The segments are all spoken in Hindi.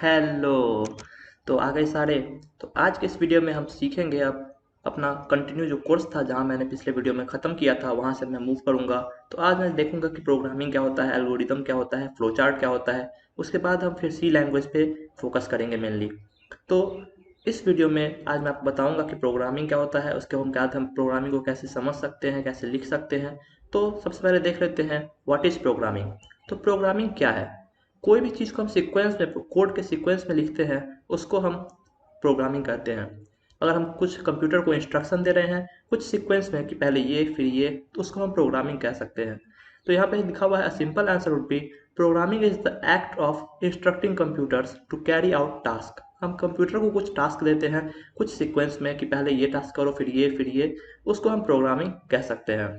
हेलो। तो आ गए सारे। तो आज के इस वीडियो में हम सीखेंगे अब अपना कंटिन्यू जो कोर्स था, जहाँ मैंने पिछले वीडियो में ख़त्म किया था वहाँ से मैं मूव करूँगा। तो आज मैं देखूँगा कि प्रोग्रामिंग क्या होता है, एल्गोरिदम क्या होता है, फ्लो चार्ट क्या होता है। उसके बाद हम फिर सी लैंग्वेज पे फोकस करेंगे मेनली। तो इस वीडियो में आज मैं आपको बताऊँगा कि प्रोग्रामिंग क्या होता है, उसके बाद हम प्रोग्रामिंग को कैसे समझ सकते हैं, कैसे लिख सकते हैं। तो सबसे पहले देख लेते हैं व्हाट इज़ प्रोग्रामिंग। तो प्रोग्रामिंग क्या है? कोई भी चीज़ को हम सीक्वेंस में, कोड के सीक्वेंस में लिखते हैं, उसको हम प्रोग्रामिंग कहते हैं। अगर हम कुछ कंप्यूटर को इंस्ट्रक्शन दे रहे हैं कुछ सीक्वेंस में कि पहले ये फिर ये, तो उसको हम प्रोग्रामिंग कह सकते हैं। तो यहाँ पे लिखा हुआ है simple answer would be programming is the act of instructing computers to carry out task. हम कंप्यूटर को कुछ टास्क देते हैं कुछ सीक्वेंस में कि पहले ये टास्क करो फिर ये, उसको हम प्रोग्रामिंग कह सकते हैं।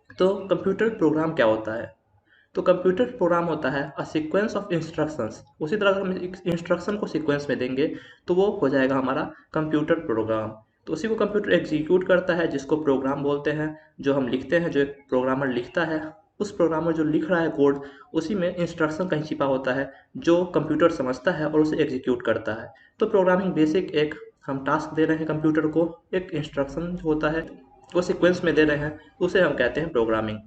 तो कंप्यूटर प्रोग्राम क्या होता है? तो कंप्यूटर प्रोग्राम होता है अ सीक्वेंस ऑफ इंस्ट्रक्शंस। उसी तरह अगर हम इंस्ट्रक्शन को सीक्वेंस में देंगे तो वो हो जाएगा हमारा कंप्यूटर प्रोग्राम। तो उसी को कंप्यूटर एग्जीक्यूट करता है, जिसको प्रोग्राम बोलते हैं। जो हम लिखते हैं, जो एक प्रोग्रामर लिखता है, उस प्रोग्रामर जो लिख रहा है कोड, उसी में इंस्ट्रक्शन कहीं छिपा होता है जो कंप्यूटर समझता है और उसे एग्जीक्यूट करता है। तो प्रोग्रामिंग बेसिक एक, हम टास्क दे रहे हैं कंप्यूटर को, एक इंस्ट्रक्शन होता है वो सीक्वेंस में दे रहे हैं, उसे हम कहते हैं प्रोग्रामिंग।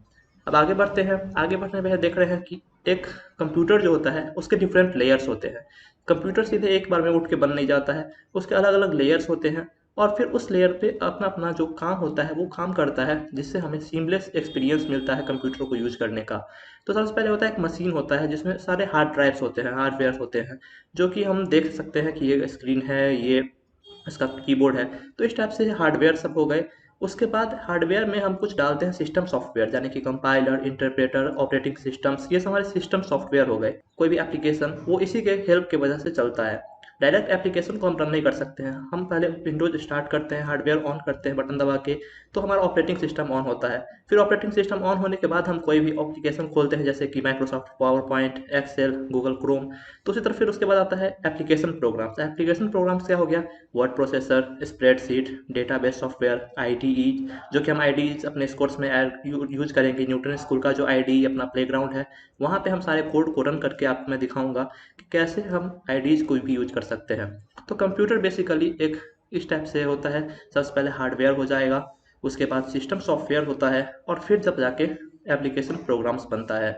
अब आगे बढ़ते हैं। आगे बढ़ने में देख रहे हैं कि एक कंप्यूटर जो होता है उसके डिफरेंट लेयर्स होते हैं। कंप्यूटर सीधे एक बार में उठ के बन नहीं जाता है, उसके अलग अलग लेयर्स होते हैं। और फिर उस लेयर पे अपना अपना जो काम होता है वो काम करता है, जिससे हमें सीमलेस एक्सपीरियंस मिलता है कंप्यूटर को यूज करने का। तो सबसे पहले होता है एक मशीन होता है जिसमें सारे हार्ड ड्राइव्स होते हैं, हार्डवेयर होते हैं, जो कि हम देख सकते हैं कि ये स्क्रीन है, ये इसका कीबोर्ड है। तो इस टाइप से हार्डवेयर सब हो गए। उसके बाद हार्डवेयर में हम कुछ डालते हैं सिस्टम सॉफ्टवेयर, यानी कि कंपाइलर, इंटरप्रेटर, ऑपरेटिंग सिस्टम्स, ये सब हमारे सिस्टम सॉफ्टवेयर हो गए। कोई भी एप्लीकेशन वो इसी के हेल्प की वजह से चलता है। डायरेक्ट एप्लीकेशन को हम रन नहीं कर सकते हैं। हम पहले विंडोज स्टार्ट करते हैं, हार्डवेयर ऑन करते हैं बटन दबा के, तो हमारा ऑपरेटिंग सिस्टम ऑन होता है। फिर ऑपरेटिंग सिस्टम ऑन होने के बाद हम कोई भी एप्लीकेशन खोलते हैं, जैसे कि Microsoft PowerPoint, Excel, Google Chrome. तो उसी तरह फिर उसके बाद आता है एप्लीकेशन प्रोग्राम्स। एप्लीकेशन प्रोग्राम्स क्या हो गया? Word processor, spreadsheet, database software, IDE, जो कि हम आईडीई अपने इस कोर्स में यूज करेंगे। न्यूटन स्कूल का जो आईडीई अपना प्लेग्राउंड है, वहाँ पे हम सारे कोड को रन करके आपको मैं दिखाऊंगा कि कैसे हम आईडीज को भी यूज कर सकते हैं। तो कंप्यूटर बेसिकली एक इस टाइप से होता है। सबसे पहले हार्डवेयर हो जाएगा, उसके बाद सिस्टम सॉफ्टवेयर होता है, और फिर जब जाके एप्लीकेशन प्रोग्राम्स बनता है।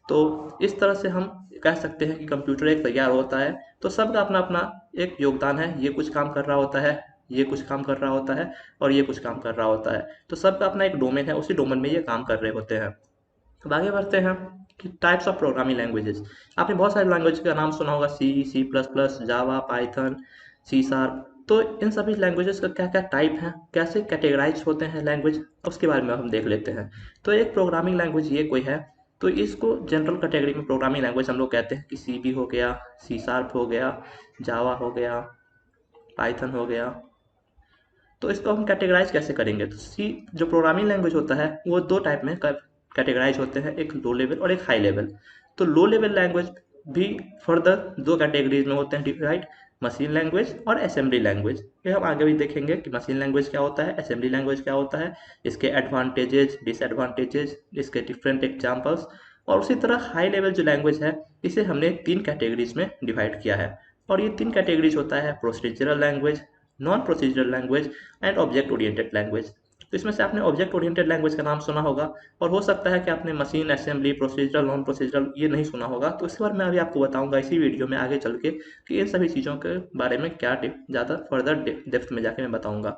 तो इस तरह से हम कह सकते हैं कि कंप्यूटर एक तैयार होता है। तो सबका अपना अपना एक योगदान है, ये कुछ काम कर रहा होता है, ये कुछ काम कर रहा होता है, और ये कुछ काम कर रहा होता है। तो सबका अपना एक डोमेन है, उसी डोमेन में ये काम कर रहे होते हैं। अब आगे बढ़ते हैं कि टाइप्स ऑफ प्रोग्रामिंग लैंग्वेजेस। आपने बहुत सारे लैंग्वेज का नाम सुना होगा, सी, सी प्लस प्लस, जावा, पाइथन, सी शार्प। तो इन सभी लैंग्वेजेस का क्या क्या टाइप है, कैसे कैटेगराइज होते हैं लैंग्वेज, उसके बारे में हम देख लेते हैं। तो एक प्रोग्रामिंग लैंग्वेज ये कोई है, तो इसको जनरल कैटेगरी में प्रोग्रामिंग लैंग्वेज हम लोग कहते हैं कि सी बी हो गया, सी शार्प हो गया, जावा हो गया, पाइथन हो गया। तो इसको हम कैटेगराइज कैसे करेंगे? तो सी जो प्रोग्रामिंग लैंग्वेज होता है वो दो टाइप में कैटेगराइज होते हैं, एक लो लेवल और एक हाई लेवल। तो लो लेवल लैंग्वेज भी फर्दर दो कैटेगरीज में होते हैं डिवाइड, मशीन लैंग्वेज और असेंबली लैंग्वेज। ये हम आगे भी देखेंगे कि मशीन लैंग्वेज क्या होता है, असेंबली लैंग्वेज क्या होता है, इसके एडवांटेजेस, डिसएडवांटेजेस, इसके डिफरेंट एग्जाम्पल्स। और उसी तरह हाई लेवल जो लैंग्वेज है, इसे हमने तीन कैटेगरीज में डिवाइड किया है। और ये तीन कैटेगरीज होता है procedural language, non procedural language and object oriented language. तो इसमें से आपने ऑब्जेक्ट ओरिएंटेड लैंग्वेज का नाम सुना होगा, और हो सकता है कि आपने machine, assembly, procedural, non procedural ये नहीं सुना होगा। तो इसके बारे में अभी आपको बताऊंगा इसी वीडियो में आगे चल के कि इन सभी चीज़ों के बारे में क्या ज़्यादा फर्दर डेप्थ में जाके मैं बताऊंगा।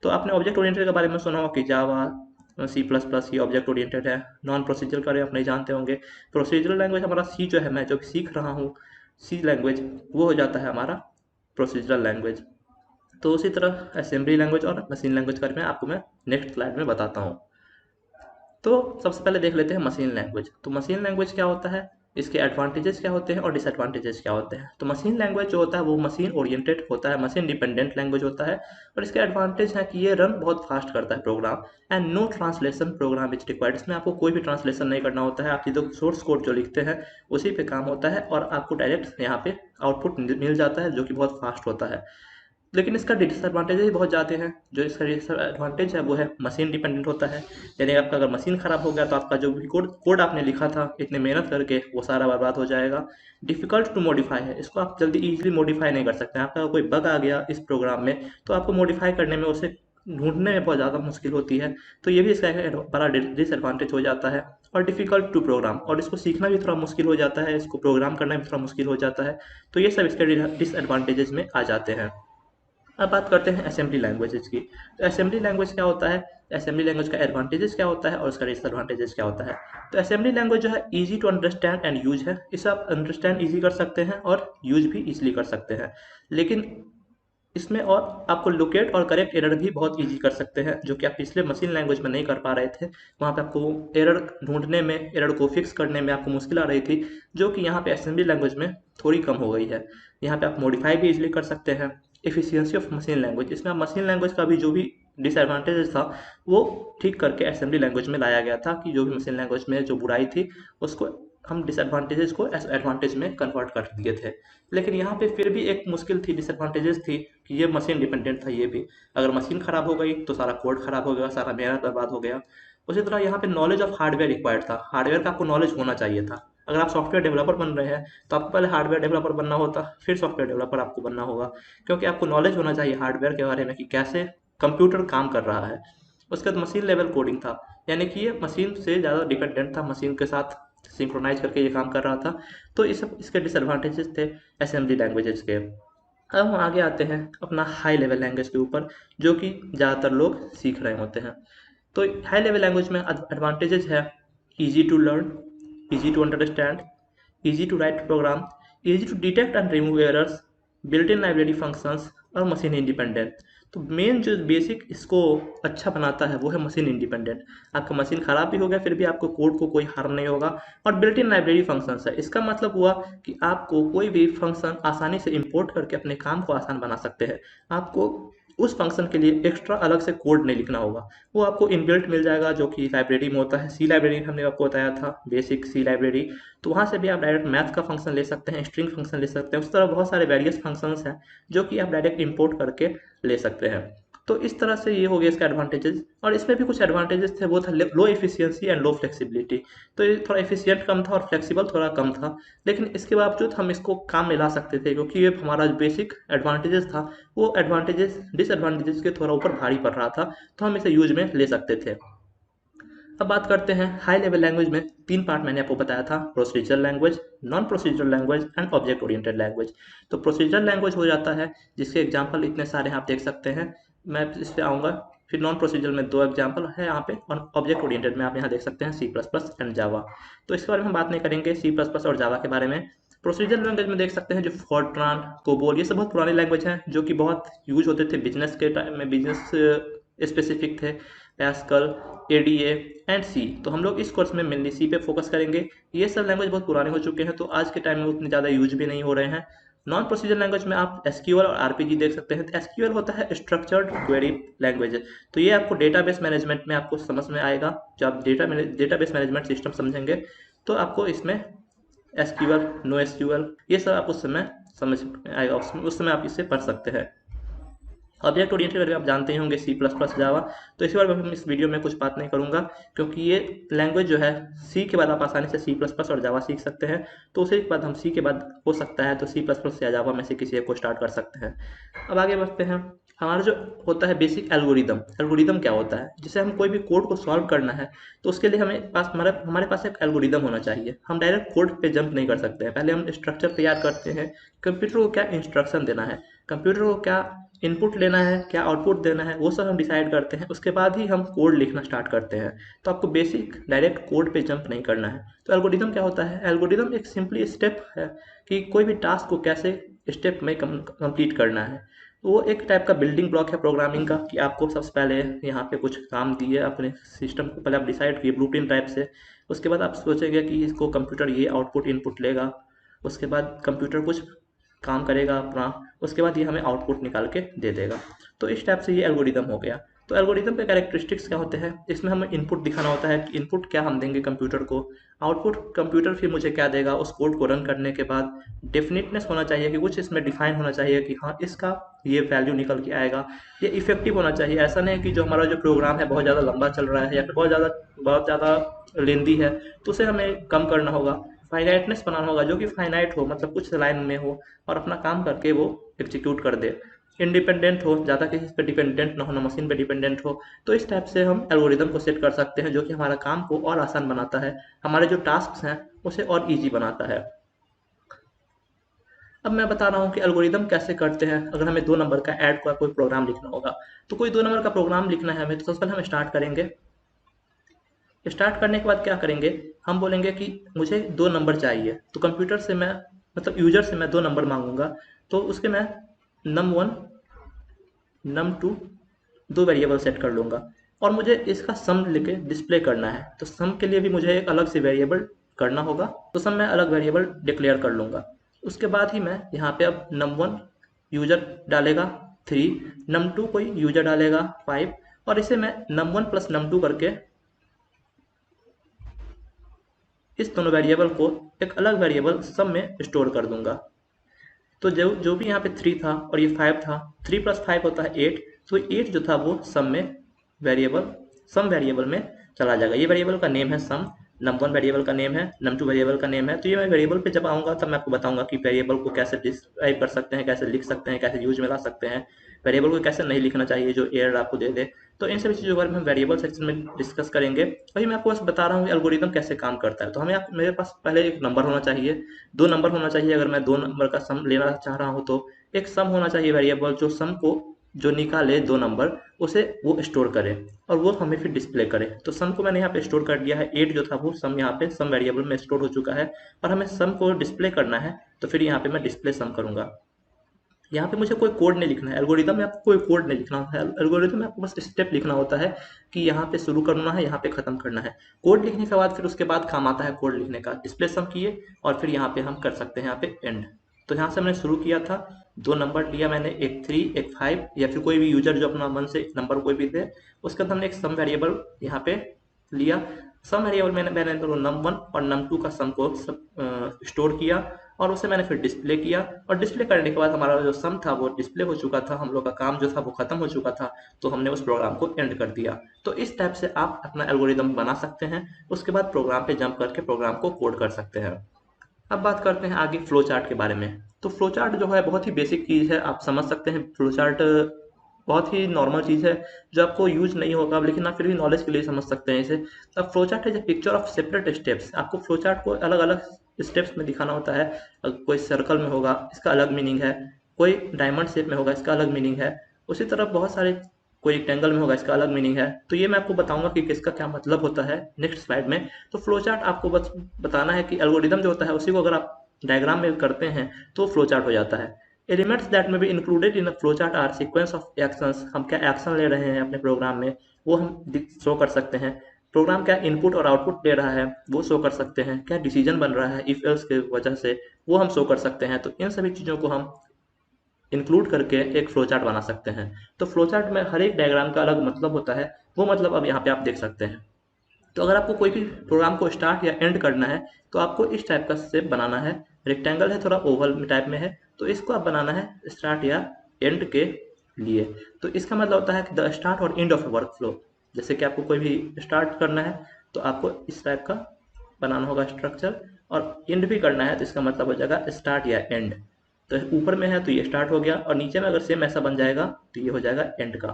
तो आपने ऑब्जेक्ट ओरिएंटेड के बारे में सुना होगा कि जावा, सी प्लस प्लस ये ऑब्जेक्ट ओरिएंटेड है। नॉन प्रोसीजरल के बारे में आप नहीं जानते होंगे। प्रोसीजरल लैंग्वेज हमारा सी जो है, मैं जो सीख रहा हूँ, सी लैंग्वेज, वो हो जाता है हमारा प्रोसीजरल लैंग्वेज। तो उसी तरह असेंबली लैंग्वेज और मशीन लैंग्वेज के बारे में आपको मैं नेक्स्ट स्लाइड में बताता हूँ। तो सबसे पहले देख लेते हैं मशीन लैंग्वेज। तो मशीन लैंग्वेज क्या होता है, इसके एडवांटेजेस क्या होते हैं और डिसएडवांटेजेस क्या होते हैं। तो मशीन लैंग्वेज जो होता है वो मशीन ओरिएंटेड होता है, मशीन डिपेंडेंट लैंग्वेज होता है। और इसके एडवांटेज है कि ये रन बहुत फास्ट करता है program, and no translation program is required. इसमें आपको कोई भी ट्रांसलेशन नहीं करना होता है, आप सीधे सोर्स कोड जो लिखते हैं उसी पे काम होता है, और आपको डायरेक्ट यहाँ पे आउटपुट मिल जाता है, जो कि बहुत फास्ट होता है। लेकिन इसका डिसएडवांटेज भी बहुत ज़्यादा हैं। जो इसका डिसएडवांटेज है वो है मशीन डिपेंडेंट होता है। यानी आपका अगर मशीन ख़राब हो गया तो आपका जो भी कोड आपने लिखा था इतने मेहनत करके वो सारा बर्बाद हो जाएगा। डिफ़िकल्ट टू मॉडिफाई है, इसको आप जल्दी ईजिली मॉडिफाई नहीं कर सकते हैं। आपका कोई बग आ गया इस प्रोग्राम में तो आपको मॉडिफाई करने में, उसे ढूंढने में बहुत ज़्यादा मुश्किल होती है। तो ये भी इसका एक बड़ा डिसएडवांटेज हो जाता है। और डिफ़िकल्ट टू प्रोग्राम, और इसको सीखना भी थोड़ा मुश्किल हो जाता है, इसको प्रोग्राम करना भी थोड़ा मुश्किल हो जाता है। तो ये सब इसके डिसएडवांटेजेस में आ जाते हैं। अब बात करते हैं असेंबली लैंग्वेजेस की। तो असेंबली लैंग्वेज क्या होता है, असेंबली लैंग्वेज का एडवांटेजेस क्या होता है और उसका डिसएडवांटेजेस क्या होता है। तो असेंबली लैंग्वेज जो है easy to understand and use है। इसे आप अंडरस्टैंड इजी कर सकते हैं और यूज भी इजीली कर सकते हैं। लेकिन इसमें और आपको लोकेट और करेक्ट एरर भी बहुत इजी कर सकते हैं, जो कि आप पिछले मशीन लैंग्वेज में नहीं कर पा रहे थे। वहाँ पे आपको एरर ढूंढने में, एरर को फिक्स करने में आपको मुश्किल आ रही थी, जो कि यहाँ पे असेंबली लैंग्वेज में थोड़ी कम हो गई है। यहाँ पे आप मॉडिफाई भी इजीली कर सकते हैं। एफिशिएंसी ऑफ मशीन लैंग्वेज, इसमें आप मशीन लैंग्वेज का भी जो भी डिसएडवांटेजेस था वो ठीक करके असेंबली लैंग्वेज में लाया गया था, कि जो भी मशीन लैंग्वेज में जो बुराई थी उसको हम डिसएडवांटेजेस को एडवांटेज में कन्वर्ट कर दिए थे। लेकिन यहाँ पे फिर भी एक मुश्किल थी, डिसएडवांटेजेस थी कि ये मशीन डिपेंडेंट था। ये भी अगर मशीन ख़राब हो गई तो सारा कोड ख़राब हो गया, सारा मेहनत बर्बाद हो गया। उसी तरह यहाँ पे नॉलेज ऑफ हार्डवेयर रिक्वायर्ड था, हार्डवेयर का आपको नॉलेज होना चाहिए था। अगर आप सॉफ्टवेयर डेवलपर बन रहे हैं तो आपको पहले हार्डवेयर डेवलपर बनना होता, फिर सॉफ्टवेयर डेवलपर आपको बनना होगा, क्योंकि आपको नॉलेज होना चाहिए हार्डवेयर के बारे में कि कैसे कंप्यूटर काम कर रहा है। उसके बाद मशीन लेवल कोडिंग था, यानी कि ये मशीन से ज़्यादा डिपेंडेंट था, मशीन के साथ सिंक्रोनाइज करके ये काम कर रहा था। तो ये सब इसके डिसएडवांटेजेस थे असेंबली लैंग्वेजेस के। अब हम आगे आते हैं अपना हाई लेवल लैंग्वेज के ऊपर, जो कि ज़्यादातर लोग सीख रहे होते हैं। तो हाई लेवल लैंग्वेज में एडवांटेजेस है easy to learn, easy to understand, easy to write program, easy to detect and remove errors, built in library functions और मशीन इंडिपेंडेंट। तो मेन जो बेसिक इसको अच्छा बनाता है वो है मशीन इंडिपेंडेंट। आपका मशीन ख़राब भी हो गया फिर भी आपको कोड को कोई हार्म नहीं होगा। और बिल्ट इन लाइब्रेरी फंक्शंस है, इसका मतलब हुआ कि आपको कोई भी फंक्शन आसानी से इंपोर्ट करके अपने काम को आसान बना सकते हैं। आपको उस फंक्शन के लिए एक्स्ट्रा अलग से कोड नहीं लिखना होगा, वो आपको इनबिल्ट मिल जाएगा, जो कि लाइब्रेरी में होता है। सी लाइब्रेरी हमने आपको बताया था, बेसिक सी लाइब्रेरी। तो वहाँ से भी आप डायरेक्ट मैथ का फंक्शन ले सकते हैं, स्ट्रिंग फंक्शन ले सकते हैं। उस तरह बहुत सारे वेरियस फंक्शंस हैं जो कि आप डायरेक्ट इंपोर्ट करके ले सकते हैं। तो इस तरह से ये हो गया इसका एडवांटेजेस। और इसमें भी कुछ एडवांटेजेस थे, वो था लो एफिशिएंसी एंड लो फ्लेक्सिबिलिटी। तो ये थोड़ा एफिशिएंट कम था और फ्लेक्सिबल थोड़ा कम था, लेकिन इसके बावजूद हम इसको काम में ला सकते थे, क्योंकि ये हमारा जो बेसिक एडवांटेजेस था वो एडवांटेजेस डिसएडवांटेजेस के थोड़ा ऊपर भारी पड़ रहा था, तो हम इसे यूज में ले सकते थे। अब बात करते हैं हाई लेवल लैंग्वेज में। तीन पार्ट मैंने आपको बताया था, procedural language, non procedural language and object oriented language. तो प्रोसीजरल लैंग्वेज हो जाता है जिसके एग्जांपल इतने सारे आप देख सकते हैं, मैं इस पे आऊँगा। फिर नॉन प्रोसीजरल में दो एग्जांपल है यहाँ पे, और ऑब्जेक्ट ओरिएंटेड में आप यहाँ देख सकते हैं सी प्लस प्लस एंड जावा। तो इसके बारे में हम बात नहीं करेंगे, सी प्लस प्लस और जावा के बारे में। प्रोसीजरल लैंग्वेज में देख सकते हैं जो फॉर्ट्रान, कोबोल, ये सब बहुत पुरानी लैंग्वेज हैं जो कि बहुत यूज होते थे बिजनेस के टाइम में, बिजनेस स्पेसिफिक थे। पैस्कल, एडीए एंड सी। तो हम लोग इस कोर्स में मेनली सी पे फोकस करेंगे। ये सब लैंग्वेज बहुत पुराने हो चुके हैं, तो आज के टाइम में उतने ज़्यादा यूज भी नहीं हो रहे हैं। नॉन प्रोसीजर लैंग्वेज में आप एसक्यूएल और आरपीजी देख सकते हैं। तो एसक्यूएल होता है स्ट्रक्चर्ड क्वेरी लैंग्वेज, तो ये आपको डेटाबेस मैनेजमेंट में आपको समझ में आएगा। जब आप डेटाबेस मैनेजमेंट सिस्टम समझेंगे तो आपको इसमें एसक्यूएल, नो एसक्यूएल, ये सब आप उस समय समझ में आएगा, उस समय आप इसे पढ़ सकते हैं। ऑब्जेक्ट ओरिएंटेड बारे में आप जानते ही होंगे, सी प्लस प्लस, जावा। तो इसी बारे में हम इस वीडियो में कुछ बात नहीं करूंगा, क्योंकि ये लैंग्वेज जो है सी के बाद आप आसानी से सी प्लस प्लस और जावा सीख सकते हैं। तो उसी के बाद हम सी के बाद हो सकता है तो सी प्लस प्लस या जावा में से किसी एक को स्टार्ट कर सकते हैं। अब आगे बढ़ते हैं। हमारा जो होता है बेसिक एल्गोरिदम। एल्गोरिदम क्या होता है, जिसे हम कोई भी कोड को सॉल्व करना है तो उसके लिए हमारे पास एक एल्गोरिदम होना चाहिए। हम डायरेक्ट कोड पे जंप नहीं कर सकते हैं, पहले हम स्ट्रक्चर तैयार करते हैं, कंप्यूटर को क्या इंस्ट्रक्शन देना है, कंप्यूटर को क्या इनपुट लेना है, क्या आउटपुट देना है, वो सब हम डिसाइड करते हैं। उसके बाद ही हम कोड लिखना स्टार्ट करते हैं। तो आपको बेसिक डायरेक्ट कोड पे जंप नहीं करना है। तो एल्गोरिदम क्या होता है, एल्गोरिदम एक सिंपली स्टेप है कि कोई भी टास्क को कैसे स्टेप में कंप्लीट करना है। तो वो एक टाइप का बिल्डिंग ब्लॉक है प्रोग्रामिंग का, कि आपको सबसे पहले यहाँ पे कुछ काम दिए अपने सिस्टम को, पहले आप डिसाइड किए ब्लूप्रिंट टाइप से। उसके बाद आप सोचेंगे कि इसको कंप्यूटर ये आउटपुट इनपुट लेगा, उसके बाद कंप्यूटर कुछ काम करेगा अपना, उसके बाद ये हमें आउटपुट निकाल के दे देगा। तो इस टाइप से ये एल्गोरिदम हो गया। तो एल्गोरिदम के कैरेक्टरिस्टिक्स क्या होते हैं, इसमें हमें इनपुट दिखाना होता है कि इनपुट क्या हम देंगे कंप्यूटर को, आउटपुट कंप्यूटर फिर मुझे क्या देगा। उस कोड को रन करने के बाद डेफिनेटनेस होना चाहिए कि कुछ इसमें डिफाइन होना चाहिए कि हाँ इसका ये वैल्यू निकल के आएगा। ये इफेक्टिव होना चाहिए, ऐसा नहीं कि जो हमारा जो प्रोग्राम है बहुत ज़्यादा लंबा चल रहा है या फिर बहुत ज़्यादा लेंदी है, तो उसे हमें कम करना होगा। फाइनाइटनेस बनाना होगा, जो कि फाइनाइट हो, मतलब कुछ लाइन में हो और अपना काम करके वो एग्जीक्यूट कर दे। इंडिपेंडेंट हो, ज़्यादा किसी पे डिपेंडेंट ना हो, ना मशीन पे डिपेंडेंट हो। तो इस टाइप से हम एल्गोरिदम को सेट कर सकते हैं, जो कि हमारा काम को और आसान बनाता है, हमारे जो टास्क हैं उसे और ईजी बनाता है। अब मैं बता रहा हूँ कि एल्गोरिदम कैसे करते हैं। अगर हमें 2 नंबर का ऐड का कोई प्रोग्राम लिखना होगा, तो कोई 2 नंबर का प्रोग्राम लिखना है हमें, तो सबसे पहले हम स्टार्ट करेंगे। स्टार्ट करने के बाद क्या करेंगे, हम बोलेंगे कि मुझे 2 नंबर चाहिए, तो कंप्यूटर से मैं, मतलब यूजर से मैं 2 नंबर मांगूंगा। तो उसके मैं num1 num2 2 वेरिएबल सेट कर लूँगा और मुझे इसका सम लेके डिस्प्ले करना है। तो सम के लिए भी मुझे एक अलग से वेरिएबल करना होगा, तो सम मैं अलग वेरिएबल डिक्लेयर कर लूँगा। उसके बाद ही मैं यहाँ पे अब num1 यूजर डालेगा 3, num2 कोई यूजर डालेगा 5, और इसे मैं num1 प्लस num2 करके इस दोनों वेरिएबल को एक अलग वेरिएबल सम में स्टोर कर दूंगा। तो जो जो भी यहाँ पे 3 था और ये 5 था, 3 प्लस 5 होता है 8, तो 8 जो था वो सम में वेरिएबल सम वेरिएबल में चला जाएगा। ये वेरिएबल का नेम है सम, num1 वेरिएबल का नेम है, num2 वेरिएबल का नेम है। तो ये मैं वेरिएबल पे जब आऊँगा तब मैं आपको बताऊंगा कि वेरिएबल को कैसे डिस्क्राइब कर सकते हैं, कैसे लिख सकते हैं, कैसे यूज में ला सकते हैं, वेरिएबल को कैसे नहीं लिखना चाहिए जो एरर आपको दे दे। तो इन सभी चीज़ों के बारे में हम वेरिएबल सेक्शन में डिस्कस करेंगे। वही मैं आपको बस बता रहा हूँ कि एल्गोरिदम कैसे काम करता है। तो हमें मेरे पास पहले एक नंबर होना चाहिए, 2 नंबर होना चाहिए। अगर मैं 2 नंबर का सम लेना चाह रहा हूँ तो एक सम होना चाहिए वेरिएबल, जो सम को जो निकाले 2 नंबर उसे वो स्टोर करे और वो हमें फिर डिस्प्ले करे। तो सम को मैंने यहाँ पे स्टोर कर दिया है, 8 जो था वो सम यहाँ पे सम वेरिएबल में स्टोर हो चुका है और हमें सम को डिस्प्ले करना है। तो फिर यहाँ पे मैं डिस्प्ले सम करूंगा। यहाँ पे मुझे कोई कोड नहीं लिखना है, एल्गोरिदम में आपको कोई कोड नहीं लिखना है। एल्गोरिदम में आपको बस स्टेप लिखना होता है कि यहाँ पे शुरू करना है, यहाँ पे खत्म करना है। कोड लिखने के बाद फिर उसके बाद काम आता है कोड लिखने का। डिस्प्ले सम किए और फिर यहाँ पे हम कर सकते हैं यहाँ पे एंड। तो यहाँ से मैंने शुरू किया था, 2 नंबर लिया मैंने, एक 3 एक 5, या फिर कोई भी यूजर जो अपना मन से नंबर कोई भी दे। उसके बाद हमने एक सम वेरिएबल यहाँ पे लिया। सम वेरिएबल मैंने num1 और num2 का सम को स्टोर किया और उसे मैंने फिर डिस्प्ले किया। और डिस्प्ले करने के बाद हमारा जो सम था वो डिस्प्ले हो चुका था, हम लोग का काम जो था वो खत्म हो चुका था। तो हमने उस प्रोग्राम को एंड कर दिया। तो इस टाइप से आप अपना एल्गोरिदम बना सकते हैं। उसके बाद प्रोग्राम पे जंप करके प्रोग्राम को कोड कर सकते हैं। अब बात करते हैं आगे फ्लो चार्ट के बारे में। तो फ्लो चार्ट जो है बहुत ही बेसिक चीज़ है, आप समझ सकते हैं। फ्लो चार्ट बहुत ही नॉर्मल चीज़ है जो आपको यूज नहीं होगा, लेकिन आप फिर भी नॉलेज के लिए समझ सकते हैं इसे। अब flow chart is a picture of separate steps. आपको फ्लो चार्ट को अलग अलग स्टेप्स में दिखाना होता है। कोई सर्कल में होगा, इसका अलग मीनिंग है। कोई डायमंड शेप में होगा, इसका अलग मीनिंग है। उसी तरह बहुत सारे, कोई रेक्टेंगल में होगा, इसका अलग मीनिंग है। तो ये मैं आपको बताऊंगा कि किसका क्या मतलब होता है नेक्स्ट स्लाइड में। तो फ्लो चार्ट आपको बस बताना है कि एल्गोरिदम जो होता है उसी को अगर आप डायग्राम में करते हैं तो फ्लो चार्ट हो जाता है। Elements that may be included in a flow chart are sequence of actions. हम क्या एक्शन ले रहे हैं अपने प्रोग्राम में वो हम शो कर सकते हैं। प्रोग्राम क्या इनपुट और आउटपुट ले रहा है वो शो कर सकते हैं। क्या डिसीजन बन रहा है इफ एल्स के वजह से, वो हम शो कर सकते हैं। तो इन सभी चीज़ों को हम इंक्लूड करके एक फ्लो चार्ट बना सकते हैं। तो फ्लो चार्ट में हर एक डायग्राम का अलग मतलब होता है, वो मतलब अब यहाँ पे आप देख सकते हैं। तो अगर आपको कोई भी प्रोग्राम को स्टार्ट या एंड करना है तो आपको इस टाइप का शेप बनाना है। रेक्टेंगल है, थोड़ा ओवल टाइप में है, तो इसको आप बनाना है स्टार्ट या एंड के लिए। तो इसका मतलब होता है कि द स्टार्ट और एंड ऑफ वर्क फ्लो। जैसे कि आपको कोई भी स्टार्ट करना है तो आपको इस टाइप का बनाना होगा स्ट्रक्चर, और एंड भी करना है तो इसका मतलब हो जाएगा स्टार्ट या एंड। तो ऊपर में है तो ये स्टार्ट हो गया, और नीचे में अगर सेम ऐसा बन जाएगा तो ये हो जाएगा एंड का।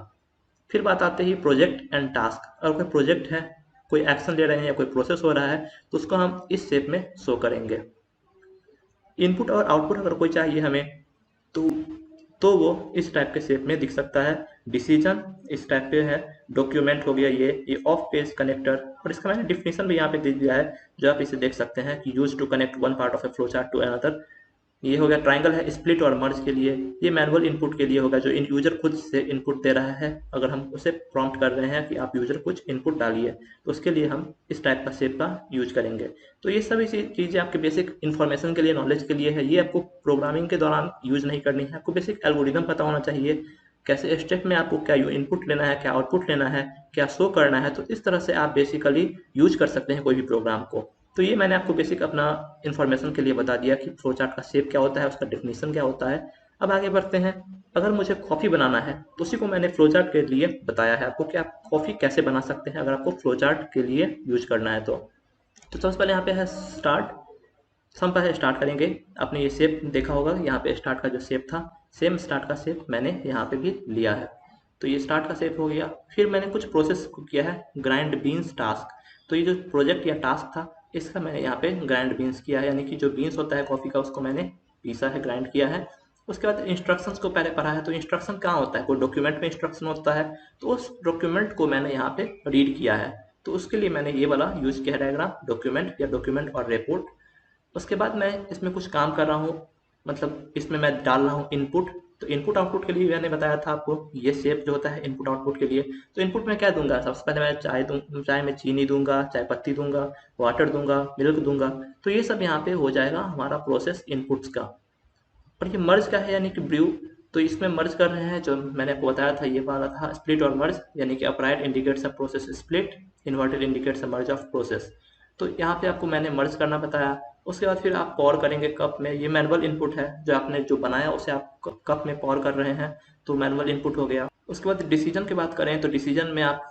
फिर बात आते ही प्रोजेक्ट एंड टास्क। अगर कोई प्रोजेक्ट है, कोई एक्शन ले रहे हैं या कोई प्रोसेस हो रहा है तो उसको हम इस शेप में शो करेंगे। इनपुट और आउटपुट अगर कोई चाहिए हमें तो वो इस टाइप के शेप में दिख सकता है। डिसीजन इस टाइप पे है। डॉक्यूमेंट हो गया ये ऑफ पेज कनेक्टर, और इसका मैंने डिफिनेशन भी यहाँ पे दे दिया है जो आप इसे देख सकते हैं कि use to connect one part of a flow chart to another. ये हो गया ट्रायंगल है स्प्लिट और मर्ज के लिए। ये मैनुअल इनपुट के लिए होगा जो यूजर खुद से इनपुट दे रहा है। अगर हम उसे प्रॉम्प्ट कर रहे हैं कि आप यूजर कुछ इनपुट डालिए तो उसके लिए हम इस टाइप का शेप का यूज करेंगे। तो ये सभी चीज़ें आपके बेसिक इन्फॉर्मेशन के लिए, नॉलेज के लिए है। ये आपको प्रोग्रामिंग के दौरान यूज नहीं करनी है। आपको बेसिक एल्गोरिदम पता होना चाहिए, कैसे स्टेप में आपको क्या इनपुट लेना है, क्या आउटपुट लेना है, क्या शो करना है। तो इस तरह से आप बेसिकली यूज कर सकते हैं कोई भी प्रोग्राम को। तो ये मैंने आपको बेसिक अपना इन्फॉर्मेशन के लिए बता दिया कि फ्लो चार्ट का शेप क्या होता है, उसका डेफिनेशन क्या होता है। अब आगे बढ़ते हैं। अगर मुझे कॉफ़ी बनाना है तो उसी को मैंने फ्लो चार्ट के लिए बताया है आपको कि आप कॉफ़ी कैसे बना सकते हैं अगर आपको फ्लो चार्ट के लिए यूज करना है तो सबसे पहले यहाँ पे है स्टार्ट। हम पहले स्टार्ट करेंगे। आपने ये शेप देखा होगा, यहाँ पे स्टार्ट का जो शेप था, सेम स्टार्ट का शेप मैंने यहाँ पे भी लिया है। तो ये स्टार्ट का शेप हो गया। फिर मैंने कुछ प्रोसेस को किया है, ग्राइंड बीन्स टास्क। तो ये जो प्रोजेक्ट या टास्क था इसका मैंने यहाँ पे ग्राइंड बीन्स किया है, यानी कि जो बीन्स होता है कॉफ़ी का उसको मैंने पीसा है, ग्राइंड किया है। उसके बाद इंस्ट्रक्शंस को पहले पढ़ा है। तो इंस्ट्रक्शन कहाँ होता है, कोई डॉक्यूमेंट में इंस्ट्रक्शन होता है, तो उस डॉक्यूमेंट को मैंने यहाँ पे रीड किया है। तो उसके लिए मैंने ये वाला यूज किया है डायग्राम, डॉक्यूमेंट या डॉक्यूमेंट और रिपोर्ट। उसके बाद मैं इसमें कुछ काम कर रहा हूँ, मतलब इसमें मैं डाल रहा हूँ इनपुट। तो इनपुट आउटपुट के लिए मैंने बताया था आपको ये शेप जो होता है इनपुट आउटपुट के लिए। तो इनपुट में क्या दूंगा, सबसे पहले मैं चाय में चीनी दूंगा, चाय पत्ती दूंगा, वाटर दूंगा, मिल्क दूंगा। तो ये सब यहाँ पे हो जाएगा हमारा प्रोसेस इनपुट्स का। और ये मर्ज का है यानी कि ब्रू। तो इसमें मर्ज कर रहे हैं, जो मैंने आपको बताया था ये वाला था स्प्लिट और मर्ज, यानी कि upright indicates a process split, inverted indicates a merge of process. तो यहाँ पे आपको मैंने मर्ज करना बताया। उसके बाद फिर आप पॉर करेंगे कप में। ये मैनुअल इनपुट है, जो आपने जो बनाया उसे आप कप में पॉर कर रहे हैं, तो मैनुअल इनपुट हो गया। उसके बाद डिसीजन की बात करें तो डिसीजन में आप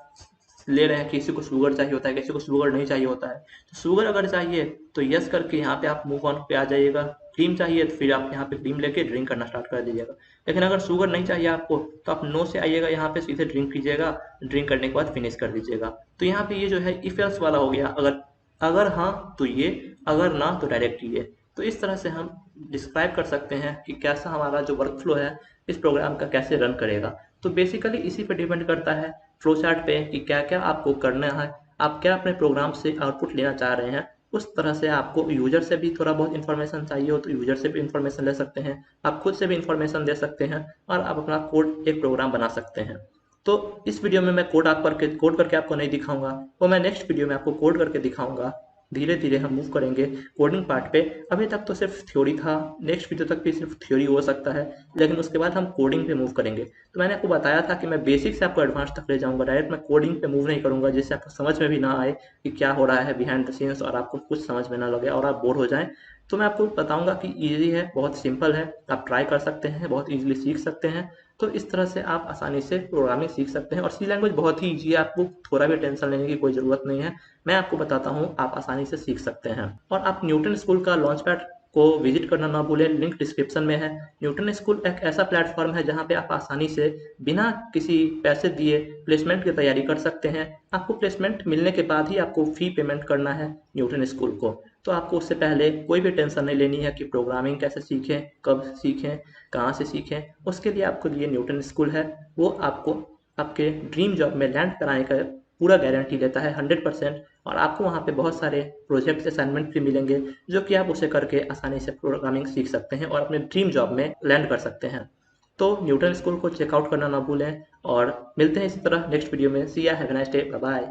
ले रहे हैं, किसी को शुगर चाहिए होता है, किसी को शुगर नहीं चाहिए होता है। तो शुगर अगर चाहिए तो यस करके यहाँ पे आप मूव ऑन पे आ जाइएगा। क्रीम चाहिए तो फिर आप यहाँ पे क्रीम लेके ड्रिंक करना स्टार्ट कर दीजिएगा। लेकिन अगर शुगर नहीं चाहिए आपको तो आप नो से आइएगा, यहाँ पे सीधे ड्रिंक कीजिएगा, ड्रिंक करने के बाद फिनिश कर दीजिएगा। तो यहाँ पे ये जो है इफ एल्स वाला हो गया, अगर अगर हाँ तो ये, अगर ना तो डायरेक्ट ये। तो इस तरह से हम डिस्क्राइब कर सकते हैं कि कैसा हमारा जो वर्क फ्लो है इस प्रोग्राम का कैसे रन करेगा। तो बेसिकली इसी पे डिपेंड करता है फ्लो चार्ट पे कि क्या क्या आपको करना है, आप क्या अपने प्रोग्राम से आउटपुट लेना चाह रहे हैं। उस तरह से आपको यूजर से भी थोड़ा बहुत इन्फॉर्मेशन चाहिए हो तो यूजर से भी इन्फॉर्मेशन ले सकते हैं, आप खुद से भी इन्फॉर्मेशन दे सकते हैं और आप अपना कोड एक प्रोग्राम बना सकते हैं। तो इस वीडियो में मैं कोड करके आपको नहीं दिखाऊंगा, वो मैं नेक्स्ट वीडियो में आपको कोड करके दिखाऊंगा। धीरे धीरे हम मूव करेंगे कोडिंग पार्ट पे। अभी तक तो सिर्फ थ्योरी था, नेक्स्ट वीडियो तक भी सिर्फ थ्योरी हो सकता है, लेकिन उसके बाद हम कोडिंग पे मूव करेंगे। तो मैंने आपको बताया था कि मैं बेसिक से आपको एडवांस तक ले जाऊंगा, डायरेक्ट मैं कोडिंग पे मूव नहीं करूंगा, जिससे आपको समझ में भी ना आए कि क्या हो रहा है बिहाइंड द सीन्स और आपको कुछ समझ में ना लगे और आप बोर हो जाएं। तो मैं आपको बताऊंगा कि ईजी है, बहुत सिंपल है, आप ट्राई कर सकते हैं, बहुत ईजिली सीख सकते हैं। तो इस तरह से आप आसानी से प्रोग्रामिंग सीख सकते हैं। और सी लैंग्वेज बहुत ही ईजी है, आपको थोड़ा भी टेंशन लेने की कोई ज़रूरत नहीं है, मैं आपको बताता हूँ, आप आसानी से सीख सकते हैं। और आप न्यूटन स्कूल का लॉन्च पैड को विजिट करना ना भूलें, लिंक डिस्क्रिप्शन में है। न्यूटन स्कूल एक ऐसा प्लेटफॉर्म है जहाँ पे आप आसानी से बिना किसी पैसे दिए प्लेसमेंट की तैयारी कर सकते हैं। आपको प्लेसमेंट मिलने के बाद ही आपको फ़ी पेमेंट करना है न्यूटन स्कूल को। तो आपको उससे पहले कोई भी टेंशन नहीं लेनी है कि प्रोग्रामिंग कैसे सीखें, कब सीखें, कहाँ से सीखें। उसके लिए आपको लिए न्यूटन स्कूल है, वो आपको आपके ड्रीम जॉब में लैंड कराने का पूरा गारंटी देता है 100%। और आपको वहाँ पे बहुत सारे प्रोजेक्ट असाइनमेंट भी मिलेंगे जो कि आप उसे करके आसानी से प्रोग्रामिंग सीख सकते हैं और अपने ड्रीम जॉब में लैंड कर सकते हैं। तो न्यूटन स्कूल को चेकआउट करना ना भूलें और मिलते हैं इसी तरह नेक्स्ट वीडियो में। See ya have a nice day, bye bye.